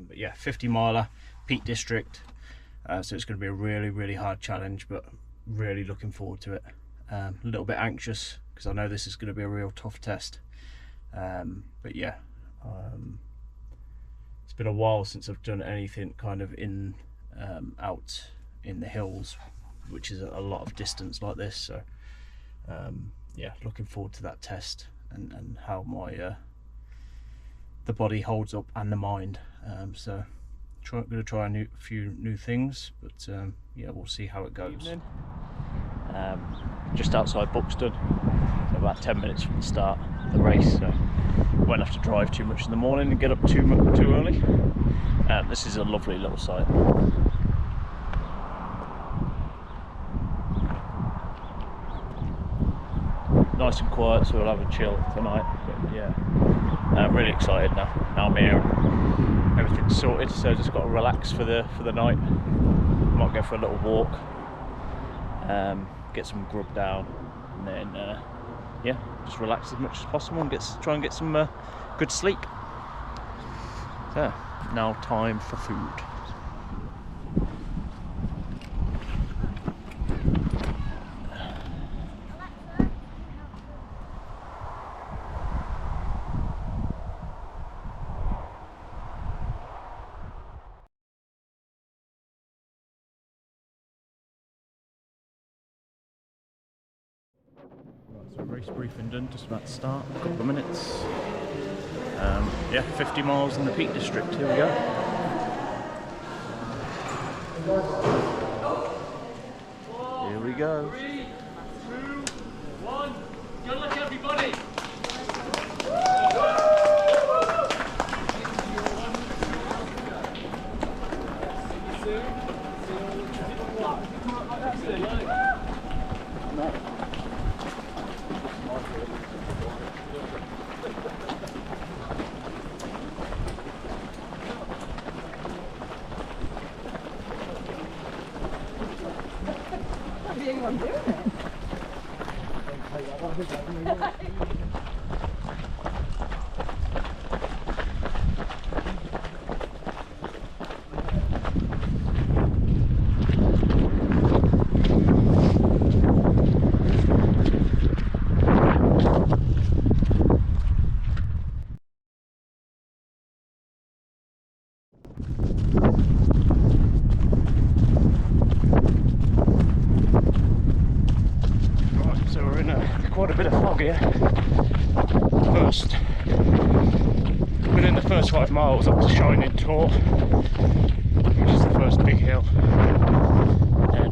But yeah, 50 miler, Peak District. So it's going to be a really hard challenge, but really looking forward to it. A little bit anxious because I know this is going to be a real tough test. But yeah, it's been a while since I've done anything kind of out in the hills, which is a lot of distance like this. So yeah, looking forward to that test and how my the body holds up and the mind. So I'm going to try a few new things, but yeah, we'll see how it goes. Just outside Buxton, so about 10 minutes from the start of the race, so won't have to drive too much in the morning and get up too early. This is a lovely little site. Nice and quiet, so we'll have a chill tonight. But yeah, I'm really excited now. Now I'm here and everything's sorted, so just got to relax for the night. Might go for a little walk, get some grub down, and then yeah, just relax as much as possible and try and get some good sleep. So now time for food. So race briefing done, just about to start, a couple of minutes. Yeah, 50 miles in the Peak District, here we go. Here we go. 3, 2, 1, good luck everybody! I'm doing it. Quite a bit of fog here. Within the first 5 miles up to Shining Tor, which is the first big hill. Then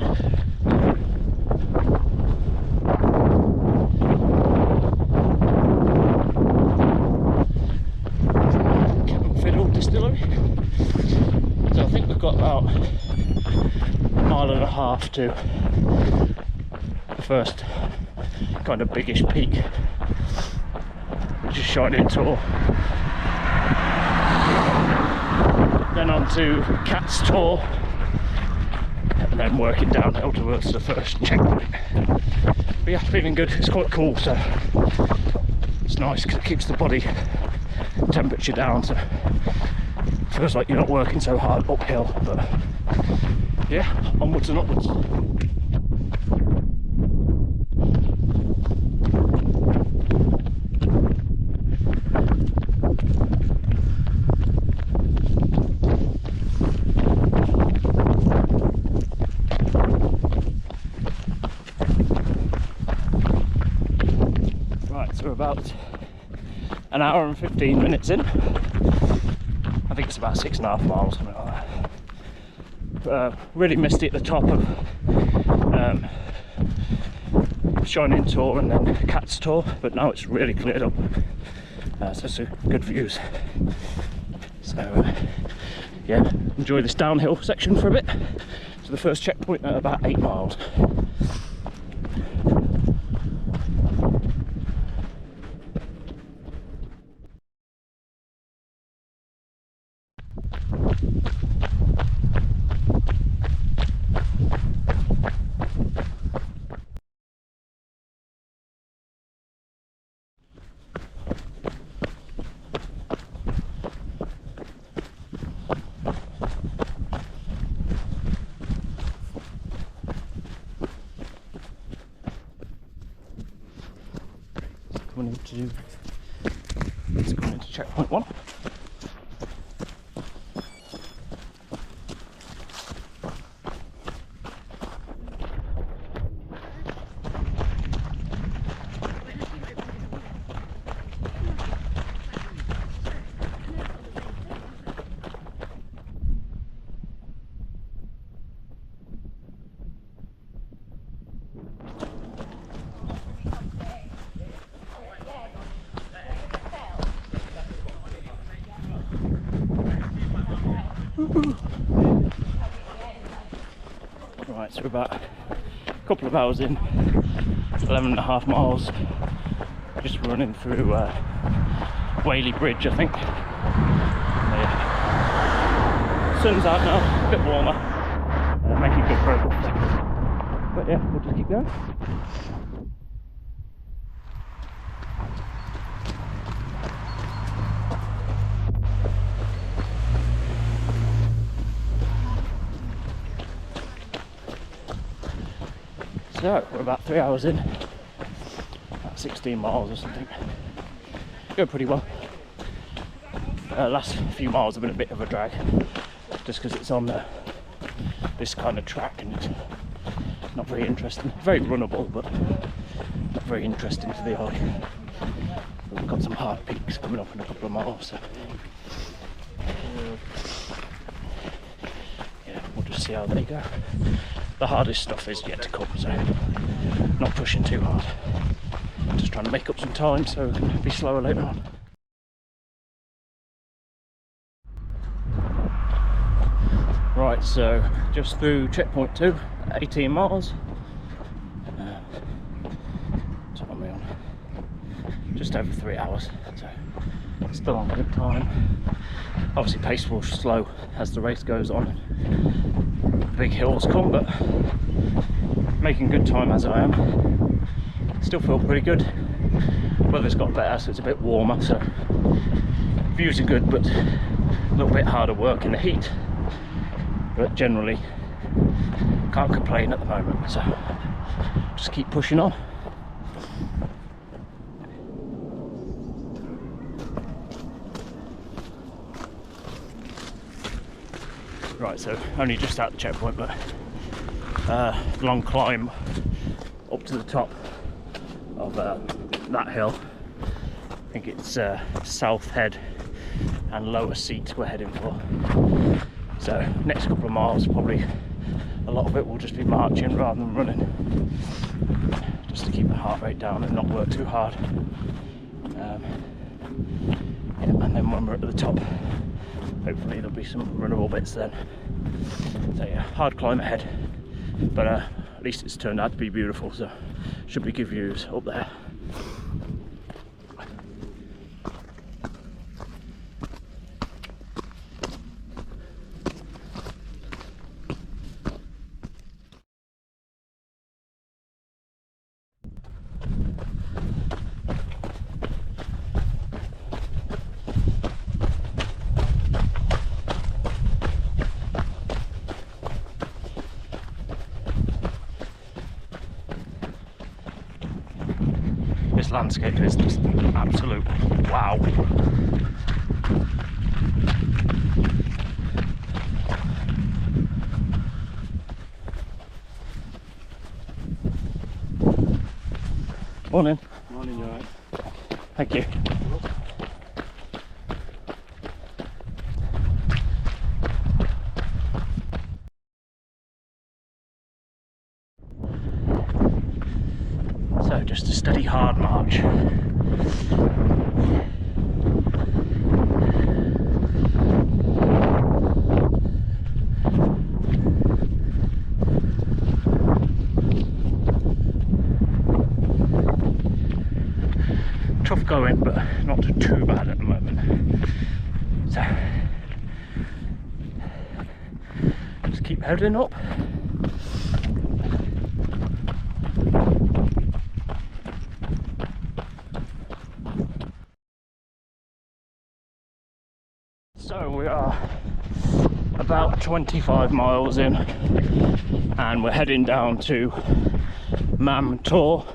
Fiddle Distillery. So I think we've got about a mile and a half to the first kind of biggish peak, which is Shining Tor. Then on to Cat's Tor, and then working downhill towards the first checkpoint. But yeah, feeling good. It's quite cool, so it's nice because it keeps the body temperature down, so it feels like you're not working so hard uphill. But yeah, onwards and upwards. We're about an hour and 15 minutes in. I think it's about 6.5 miles, something like that. Really misty at the top of Shining Tor and then Cat's Tor, but now it's really cleared up. So some good views. So yeah, enjoy this downhill section for a bit. So the first checkpoint at about 8 miles. coming into checkpoint 1. Right, so we're about a couple of hours in, 11.5 miles, just running through Whaley Bridge, I think. So, yeah. Sun's out now, a bit warmer, making good progress. But yeah, we'll just keep going. So we're about 3 hours in, about 16 miles or something. Going pretty well. Last few miles have been a bit of a drag, just because it's on this kind of track and it's not very interesting. Very runnable, but not very interesting to the eye. We've got some hard peaks coming up in a couple of miles, so yeah, we'll just see how they go. The hardest stuff is yet to come, so not pushing too hard. Just trying to make up some time so we can be slower later on. Right, so just through checkpoint 2, 18 miles. What am I on? Just over 3 hours, so still on good time. Obviously pace will slow as the race goes on. Big hills come, but making good time as I am. Still feel pretty good. Weather's got better, so it's a bit warmer, so views are good, but a little bit harder work in the heat. But generally can't complain at the moment, so just keep pushing on. Right, so only just out the checkpoint, but long climb up to the top of that hill. I think it's South Head and Lower Seat we're heading for. So next couple of miles, probably a lot of it will just be marching rather than running, just to keep the heart rate down and not work too hard. Yeah, and then when we're at the top, hopefully there'll be some runnable bits then. So yeah, hard climb ahead, but at least it's turned out to be beautiful, so should be good views up there. This landscape is just absolute wow. Morning. Morning, you alright? Thank you. So just a steady hard march. Tough going, but not too bad at the moment. So just keep heading up. So we are about 25 miles in and we're heading down to Mam Tor.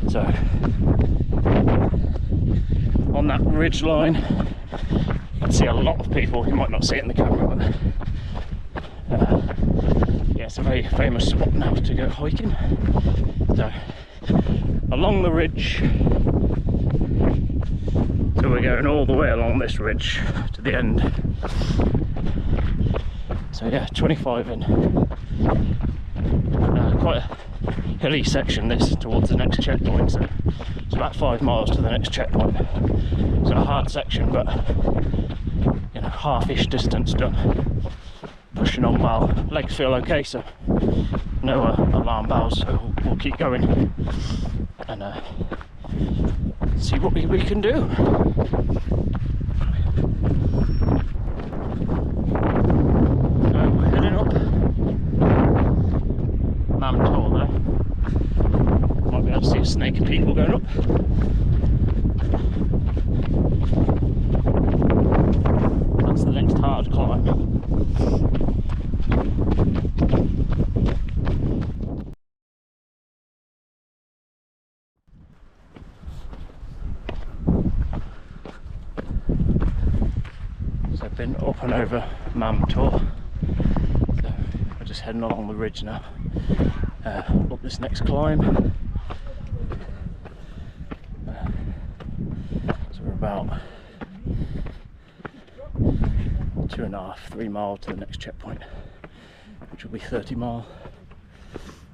So on that ridge line. You can see a lot of people. You might not see it in the camera, but yeah, it's a very famous spot now to go hiking. So along the ridge, so we're going all the way along this ridge to the end. So yeah, 25 in. Quite a hilly section this towards the next checkpoint, so it's about 5 miles to the next checkpoint. It's a hard section, but you know, half-ish distance done. Pushing on well, legs feel okay, so no alarm bells, so we'll keep going and see what we can do. So we're heading up Mam Tor there. Might be able to see a snake of people going up. That's the next hard climb. So I've been up and over Mam Tor. So we're just heading along the ridge now. Up this next climb. So we're about 2.5–3 miles to the next checkpoint, which will be 30 miles.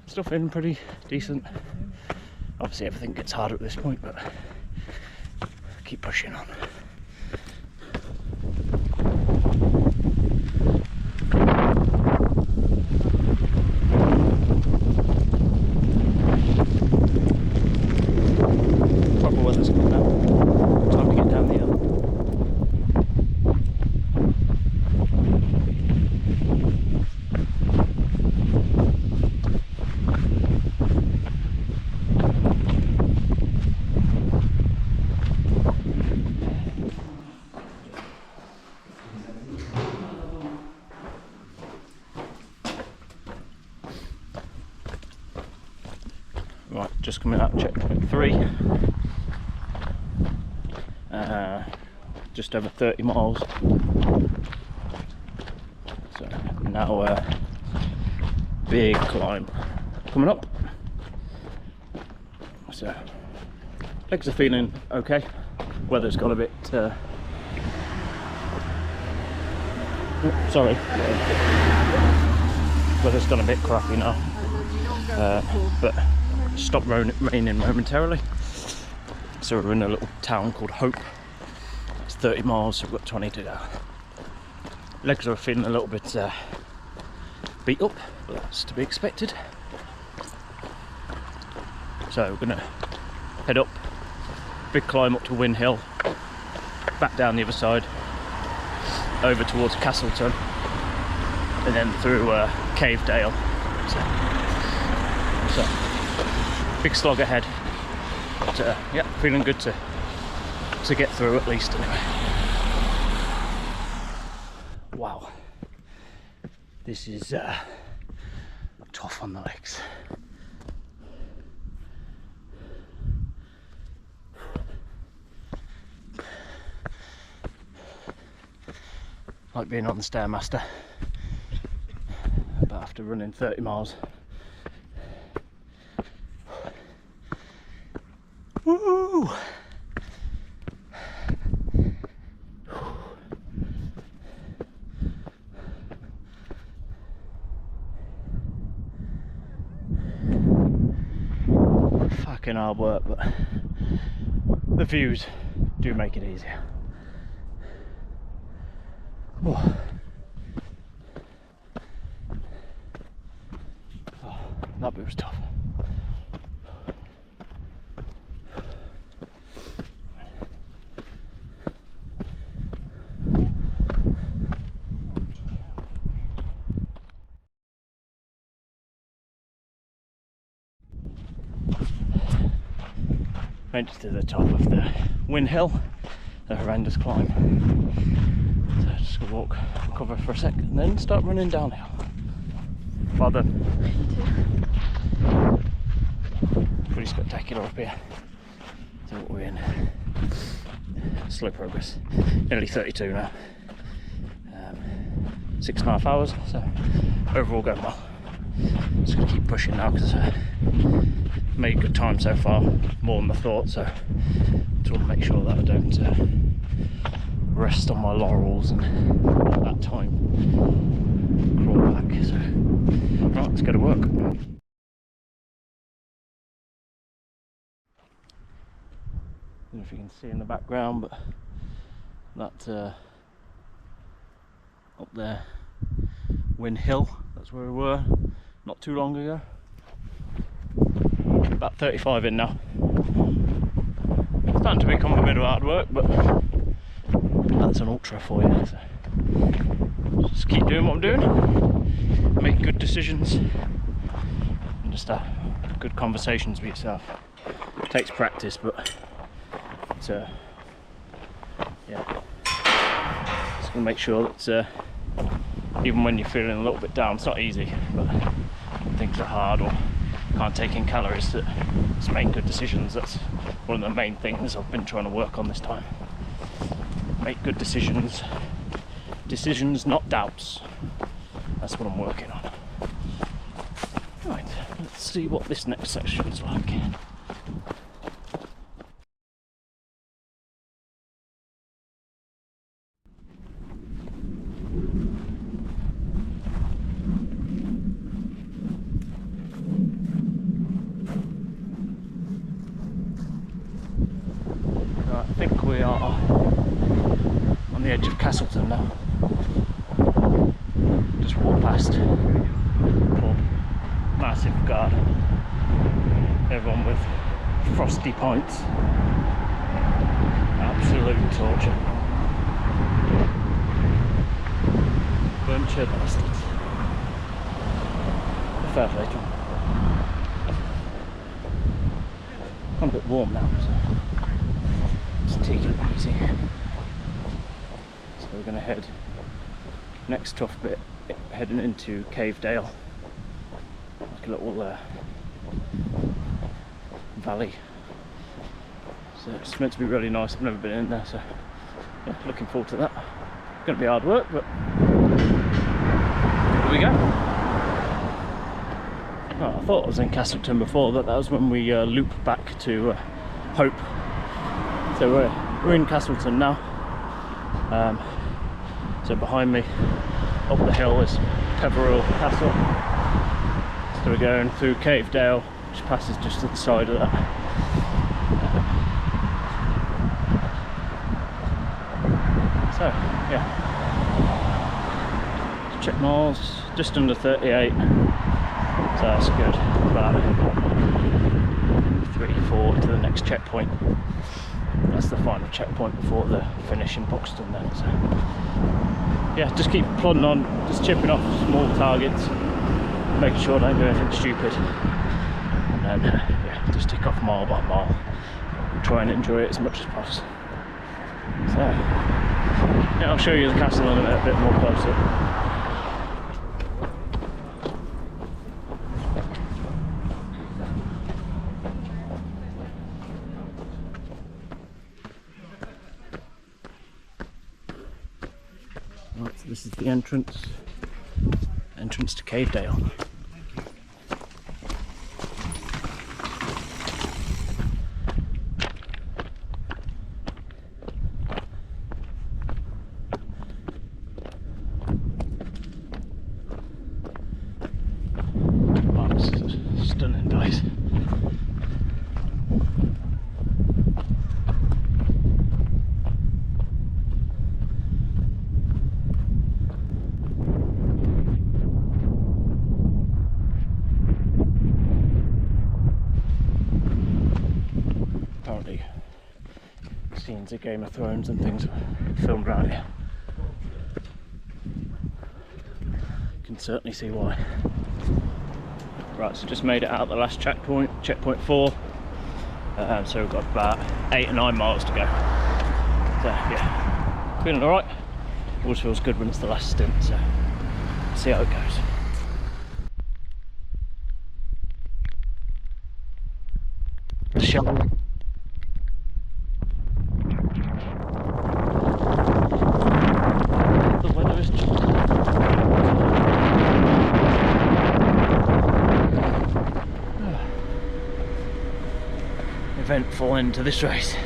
Still feeling pretty decent. Obviously everything gets harder at this point, but keep pushing on. Proper weather's coming out. Time to get down the hill. Right, just coming out of checkpoint 3. Just over 30 miles. So now big climb coming up. So legs are feeling okay. Weather's got a bit sorry. Weather's gone a bit crappy now. But stopped raining momentarily. So we're in a little town called Hope. It's 30 miles, so we've got 20 to go. Legs are feeling a little bit beat up, but that's to be expected. So we're gonna head up, big climb up to Win Hill, back down the other side, over towards Castleton, and then through Cave Dale. So big slog ahead, but yeah, feeling good to get through at least anyway. Wow, this is tough on the legs. Like being on the Stairmaster, but after running 30 miles. Woo! Fucking hard work, but the views do make it easier. Oh, that bit was tough. Made it to the top of the Win Hill, a horrendous climb. So just gonna walk, recover for a sec, and then start running downhill. Well done. Pretty spectacular up here. So what we're in slow progress. Nearly 32 now. 6.5 hours, so overall going well. Just gonna keep pushing now because made good time so far, more than I thought. So just want to make sure that I don't rest on my laurels and at that time crawl back. So right, let's go to work. I don't know if you can see in the background, but that up there, Win Hill, that's where we were not too long ago. About 35 in now. It's starting to become a bit of hard work, but that's an ultra for you. So just keep doing what I'm doing, make good decisions, and just have good conversations with yourself. It takes practice, but it's yeah, just gonna make sure that even when you're feeling a little bit down, it's not easy, but things are hard or can't take in calories, that just make good decisions. That's one of the main things I've been trying to work on this time. Make good decisions, not doubts. That's what I'm working on. Right, let's see what this next section is like. I think we are on the edge of Castleton now. Just walked past pub, massive garden, everyone with frosty pints. Absolute torture. Bunch of bastards. Fair play to them. I'm a bit warm now, so just take it easy. So we're going to head next tough bit, heading into Cavedale, like a little valley. So it's meant to be really nice. I've never been in there, so yeah, looking forward to that. It's going to be hard work, but here we go. Oh, I thought I was in Castleton before, but that was when we loop back to Hope. So we're in Castleton now. So behind me, up the hill, is Peveril Castle. So we're going through Cavedale, which passes just to the side of that. So yeah, check miles, just under 38. So that's good. About 3-4 to the next checkpoint. That's the final checkpoint before the finish in Buxton then. So yeah, just keep plodding on, just chipping off small targets, making sure I don't do anything stupid, and then yeah, just tick off mile by mile. Try and enjoy it as much as possible. So yeah, I'll show you the castle in a bit more close-up. Right, so this is the entrance to Cavedale. Wow, this is a stunning place. Apparently scenes of Game of Thrones and things were filmed around here. Can certainly see why. Right, so just made it out the last checkpoint, checkpoint 4. So we've got about 8 or 9 miles to go. So yeah, feeling alright. Always feels good when it's the last stint, so see how it goes. The shovel. eventful end to this race.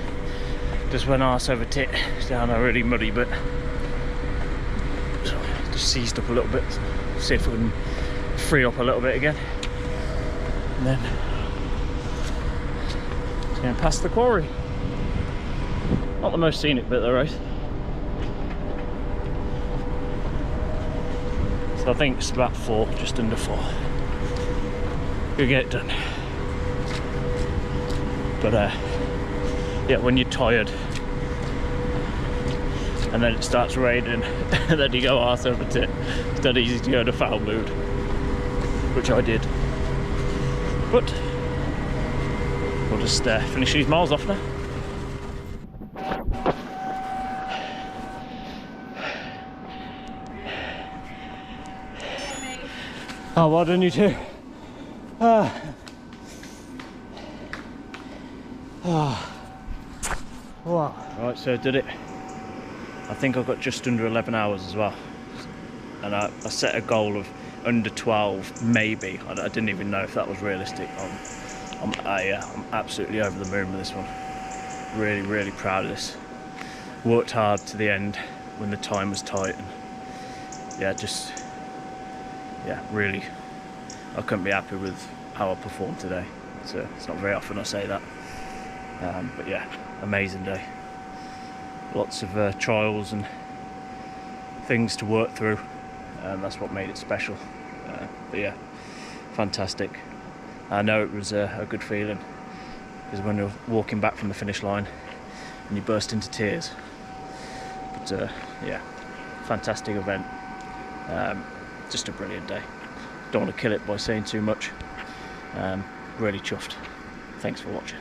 Just went arse over tit down a really muddy bit. So just seized up a little bit, see if we can free up a little bit again. And then just going past the quarry. Not the most scenic bit of the race. So I think it's about 4, just under 4. We'll get it done. But yeah, when you're tired and then it starts raining and then you go arse over tit, it's not easy to go in a foul mood, which I did. But we'll just finish these miles off now. Oh, well done you too. Wow. Right, so I did it. I think I got just under 11 hours as well. And I set a goal of under 12, maybe. I didn't even know if that was realistic. I'm absolutely over the moon with this one. Really, really proud of this. Worked hard to the end when the time was tight. And yeah, really, I couldn't be happy with how I performed today. It's not very often I say that. But yeah, amazing day. Lots of trials and things to work through. That's what made it special. But yeah, fantastic. I know it was a good feeling, because when you're walking back from the finish line and you burst into tears. But yeah, fantastic event. Just a brilliant day. Don't want to kill it by saying too much. Really chuffed. Thanks for watching.